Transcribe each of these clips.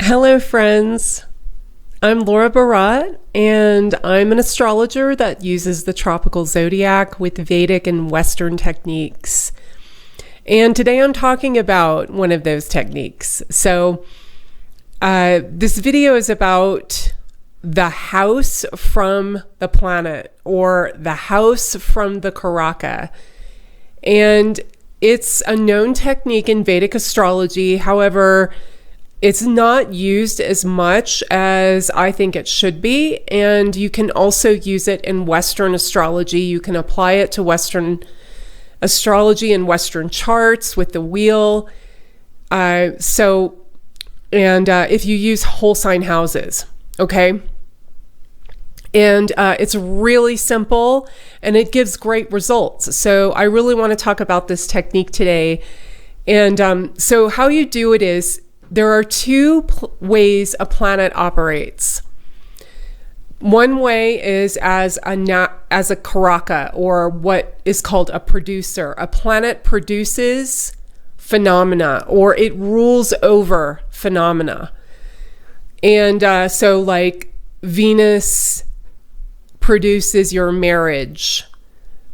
Hello, friends. I'm Laura Barat, and I'm an astrologer that uses the tropical zodiac with Vedic and Western techniques. And today I'm talking about one of those techniques. So this video is about the house from the planet, or the house from the Karaka. And it's a known technique in Vedic astrology. However, it's not used as much as I think it should be, and you can also use it in Western astrology. You can apply it to Western astrology and Western charts with the wheel. If you use whole sign houses, okay? And it's really simple, and it gives great results. So I really want to talk about this technique today. And so how you do it is, there are two ways a planet operates. One way is as a Karaka, or what is called a producer. A planet produces phenomena, or it rules over phenomena. And so like Venus produces your marriage.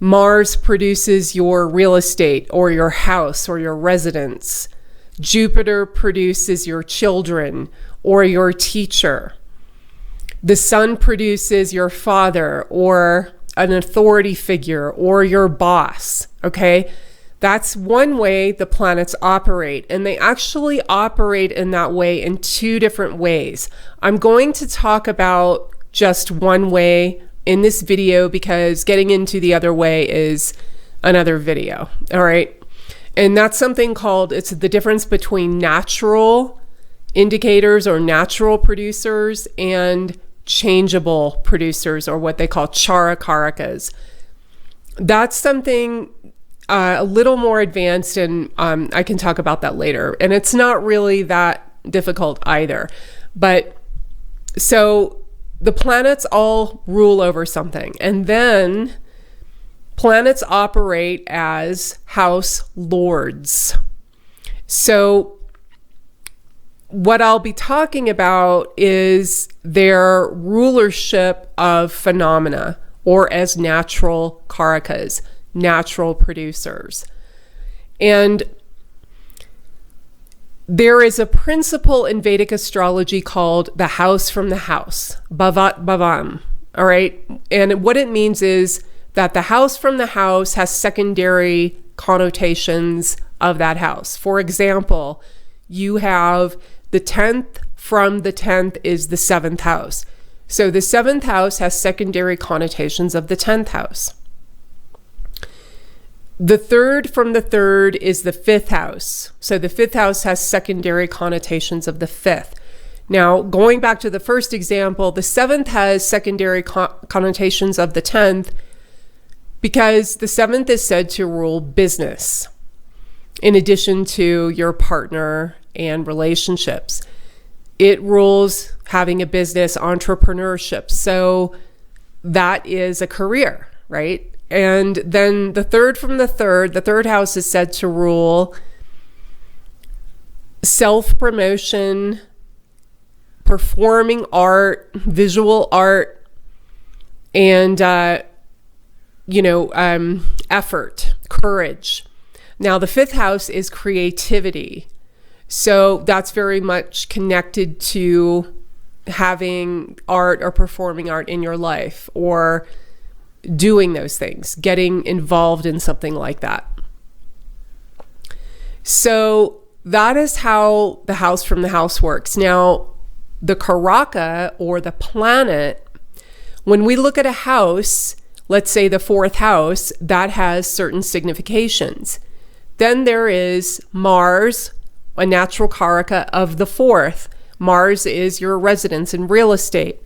Mars produces your real estate, or your house, or your residence. Jupiter produces your children or your teacher. The sun produces your father or an authority figure or your boss, okay? That's one way the planets operate, and they actually operate in that way in two different ways. I'm going to talk about just one way in this video because getting into the other way is another video, all right? And that's something called, it's the difference between natural indicators or natural producers and changeable producers, or what they call karakas. That's something a little more advanced, and I can talk about that later. And it's not really that difficult either. But so the planets all rule over something, and then planets operate as house lords. So what I'll be talking about is their rulership of phenomena, or as natural karakas, natural producers. And there is a principle in Vedic astrology called the house from the house, bhavat bhavam, all right? And what it means is that the house from the house has secondary connotations of that house. For example, you have the 10th from the 10th is the 7th house. So the 7th house has secondary connotations of the 10th house. The 3rd from the 3rd is the 5th house. So the 5th house has secondary connotations of the 5th. Now, going back to the first example, the 7th has secondary connotations of the 10th, because the 7th is said to rule business, in addition to your partner and relationships. It rules having a business, entrepreneurship. So that is a career, right? And then the 3rd from the 3rd house is said to rule self-promotion, performing art, visual art, and effort, courage. Now, the 5th house is creativity. So that's very much connected to having art or performing art in your life, or doing those things, getting involved in something like that. So that is how the house from the house works. Now, the Karaka, or the planet, when we look at a house, let's say the 4th house, that has certain significations. Then there is Mars, a natural Karaka of the 4th. Mars is your residence and real estate.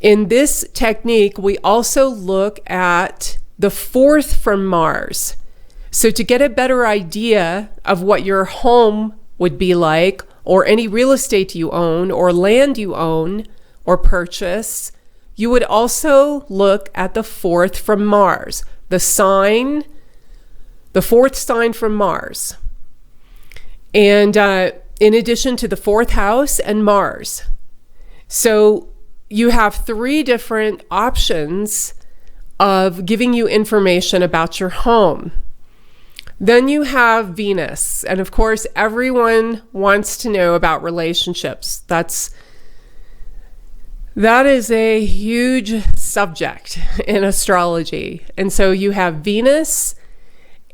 In this technique, we also look at the 4th from Mars. So to get a better idea of what your home would be like, or any real estate you own, or land you own or purchase, you would also look at the 4th from Mars, the 4th sign from Mars. And in addition to the fourth house and Mars. So you have 3 different options of giving you information about your home. Then you have Venus. And of course, everyone wants to know about relationships. That is a huge subject in astrology. And so you have Venus,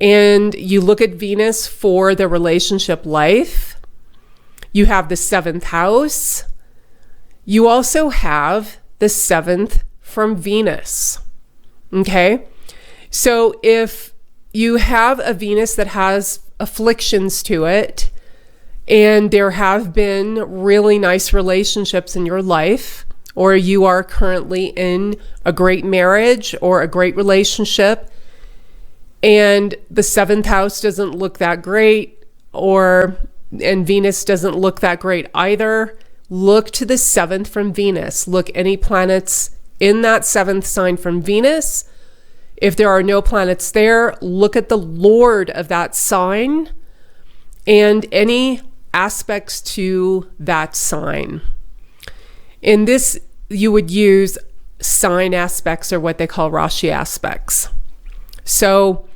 and you look at Venus for the relationship life. You have the 7th house. You also have the 7th from Venus. Okay? So if you have a Venus that has afflictions to it, and there have been really nice relationships in your life, or you are currently in a great marriage or a great relationship, and the 7th house doesn't look that great, and Venus doesn't look that great either, look to the 7th from Venus. Look any planets in that 7th sign from Venus. If there are no planets there, look at the Lord of that sign and any aspects to that sign. In this, you would use sign aspects, or what they call Rashi aspects. So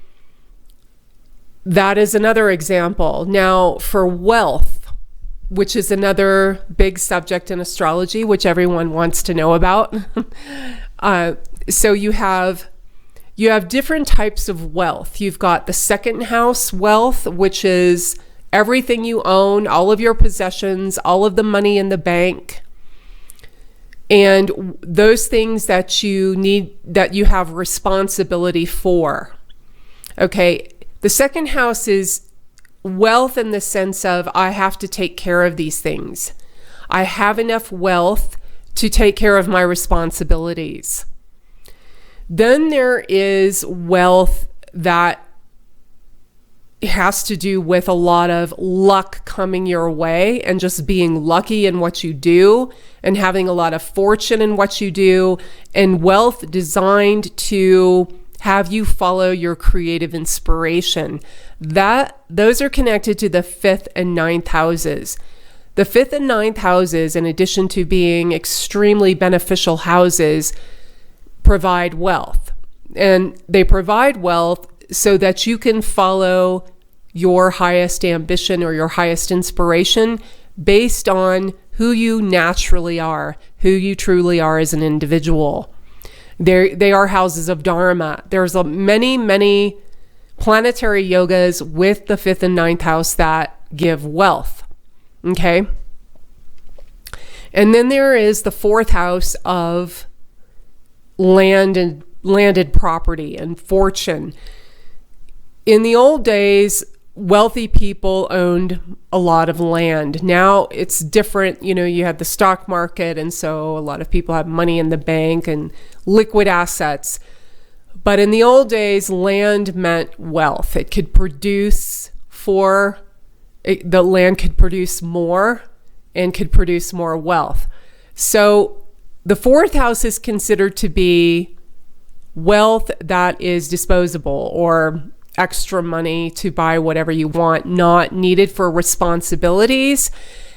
that is another example. Now, for wealth, which is another big subject in astrology, which everyone wants to know about. So you have different types of wealth. You've got the 2nd house wealth, which is everything you own, all of your possessions, all of the money in the bank, and those things that you need, that you have responsibility for. Okay, the 2nd house is wealth in the sense of I have to take care of these things. I have enough wealth to take care of my responsibilities. Then there is wealth that has to do with a lot of luck coming your way and just being lucky in what you do and having a lot of fortune in what you do, and wealth designed to have you follow your creative inspiration. Those are connected to the 5th and 9th houses. The 5th and 9th houses, in addition to being extremely beneficial houses, provide wealth. And they provide wealth so that you can follow your highest ambition or your highest inspiration based on who you naturally are, who you truly are as an individual. They are houses of Dharma. There's many planetary yogas with the 5th and 9th house that give wealth. Okay? And then there is the 4th house of landed property and fortune. In the old days, wealthy people owned a lot of land. Now it's different. You have the stock market, and so a lot of people have money in the bank and liquid assets. But in the old days, land meant wealth. It could produce the land could produce more and could produce more wealth. So the 4th house is considered to be wealth that is disposable, or extra money to buy whatever you want, not needed for responsibilities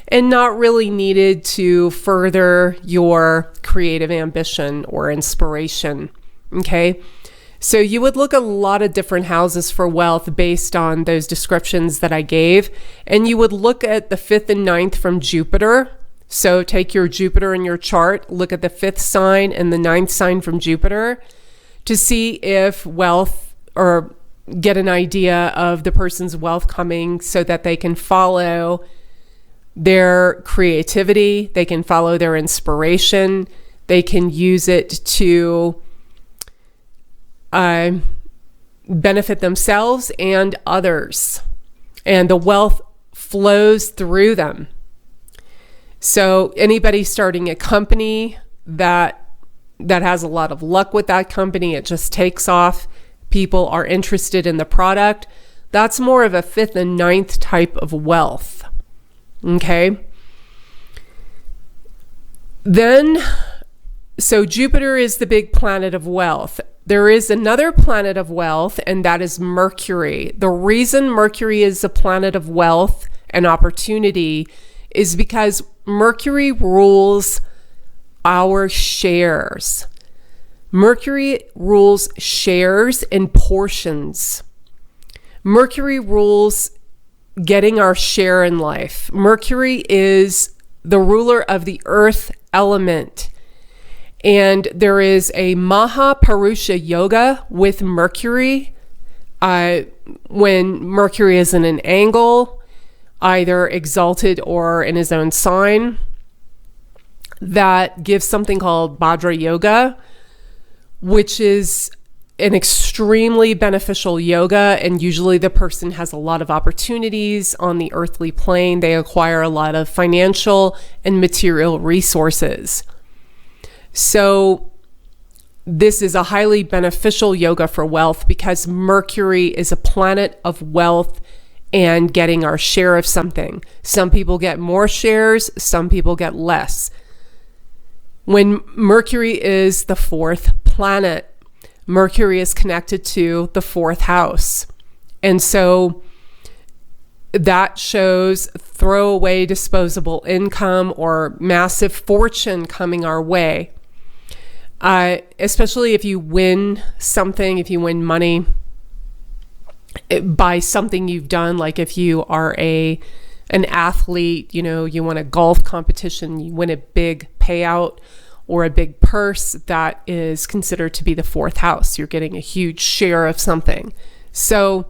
and not really needed to further your creative ambition or inspiration. Okay? So you would look at a lot of different houses for wealth based on those descriptions that I gave. And you would look at the 5th and 9th from Jupiter. So take your Jupiter in your chart, look at the 5th sign and the 9th sign from Jupiter to see if wealth, or get an idea of the person's wealth coming, so that they can follow their creativity, they can follow their inspiration, they can use it to benefit themselves and others, and the wealth flows through them. So anybody starting a company that has a lot of luck with that company, it just takes off, people are interested in the product, that's more of a 5th and 9th type of wealth. Okay? Then, so Jupiter is the big planet of wealth. There is another planet of wealth, and that is Mercury. The reason Mercury is a planet of wealth an opportunity is because Mercury rules our shares. Mercury rules shares and portions. Mercury rules getting our share in life. Mercury is the ruler of the earth element. And there is a Mahaparusha yoga with Mercury. When Mercury is in an angle, either exalted or in his own sign, that gives something called Bhadra Yoga, which is an extremely beneficial yoga. And usually the person has a lot of opportunities on the earthly plane. They acquire a lot of financial and material resources. So this is a highly beneficial yoga for wealth because Mercury is a planet of wealth and getting our share of something. Some people get more shares, some people get less. When Mercury is the fourth planet, Mercury is connected to the fourth house. And so that shows throwaway disposable income or massive fortune coming our way. Especially if you win something, if you win money by something you've done, like if you are an athlete, you win a golf competition, you win a big payout or a big purse, that is considered to be the fourth house. You're getting a huge share of something. So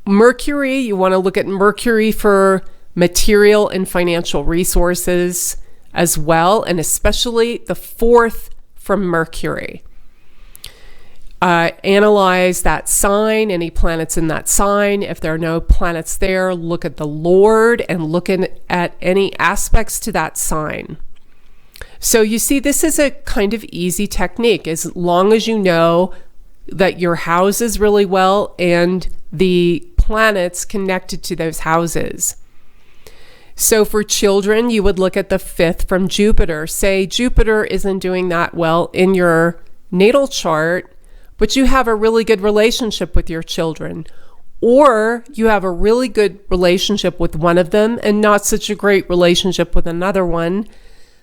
Mercury, you want to look at Mercury for material and financial resources as well, and especially the fourth from Mercury. Analyze that sign, any planets in that sign. If there are no planets there, look at the Lord and look at any aspects to that sign. So you see, this is a kind of easy technique as long as you know that your houses really well and the planets connected to those houses. So for children, you would look at the fifth from Jupiter. Say Jupiter isn't doing that well in your natal chart, but you have a really good relationship with your children. Or you have a really good relationship with one of them and not such a great relationship with another one.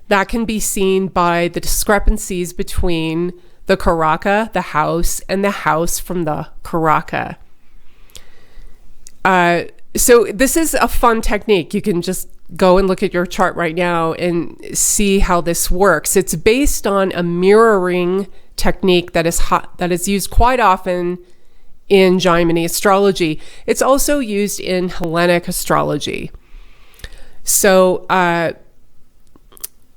That can be seen by the discrepancies between the Karaka, the house, and the house from the Karaka. So this is a fun technique. You can just go and look at your chart right now and see how this works. It's based on a mirroring technique that is used quite often in Jaimini Astrology. It's also used in Hellenic Astrology. So,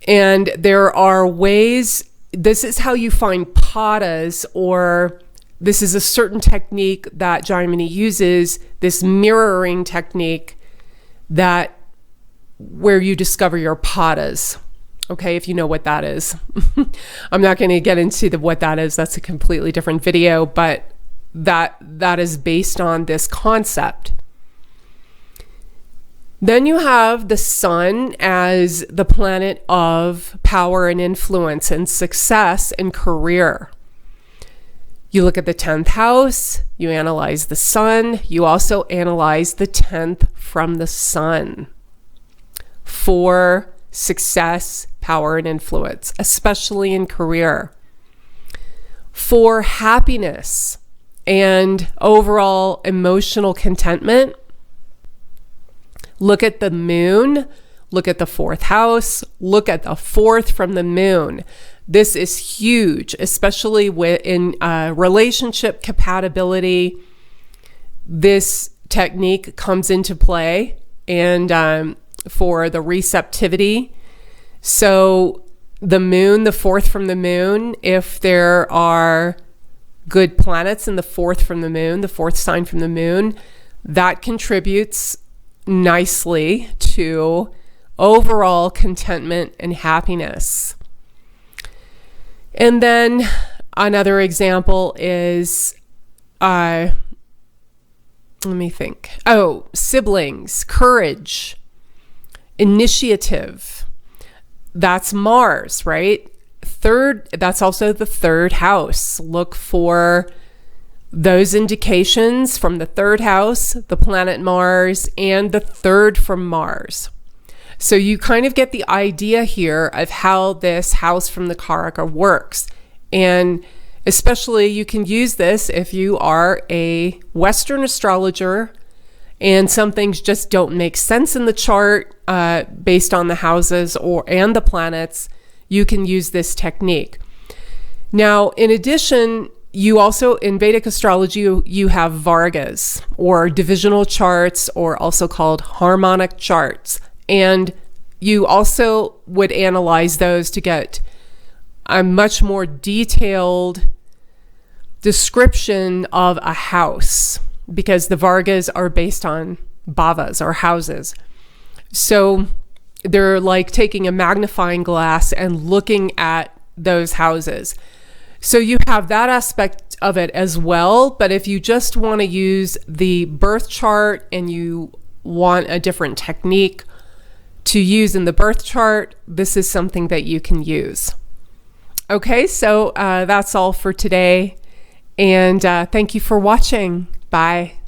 and there are ways, this is how you find padas, or this is a certain technique that Jaimini uses, this mirroring technique where you discover your padas. Okay, if you know what that is. I'm not going to get into what that is. That's a completely different video, but that is based on this concept. Then you have the sun as the planet of power and influence and success and career. You look at the 10th house, you analyze the sun, you also analyze the 10th from the sun for success, power, and influence, especially in career. For happiness and overall emotional contentment, look at the moon, look at the fourth house, look at the fourth from the moon. This is huge, especially in relationship compatibility. This technique comes into play, and for the receptivity. So the moon, the fourth from the moon, if there are good planets in the fourth from the moon, the fourth sign from the moon, that contributes nicely to overall contentment and happiness. And then another example is, let me think. Oh, siblings, courage, initiative. That's Mars, right? Third, that's also the third house. Look for those indications from the third house, the planet Mars, and the third from Mars. So you kind of get the idea here of how this house from the Karaka works. And especially you can use this if you are a Western astrologer and some things just don't make sense in the chart based on the houses and the planets. You can use this technique. Now, in addition, you also, in Vedic astrology, you have Vargas, or divisional charts, or also called harmonic charts. And you also would analyze those to get a much more detailed description of a house, because the Vargas are based on bhavas, or houses. So they're like taking a magnifying glass and looking at those houses. So you have that aspect of it as well. But if you just want to use the birth chart and you want a different technique to use in the birth chart, this is something that you can use. Okay, so that's all for today. And thank you for watching. Bye.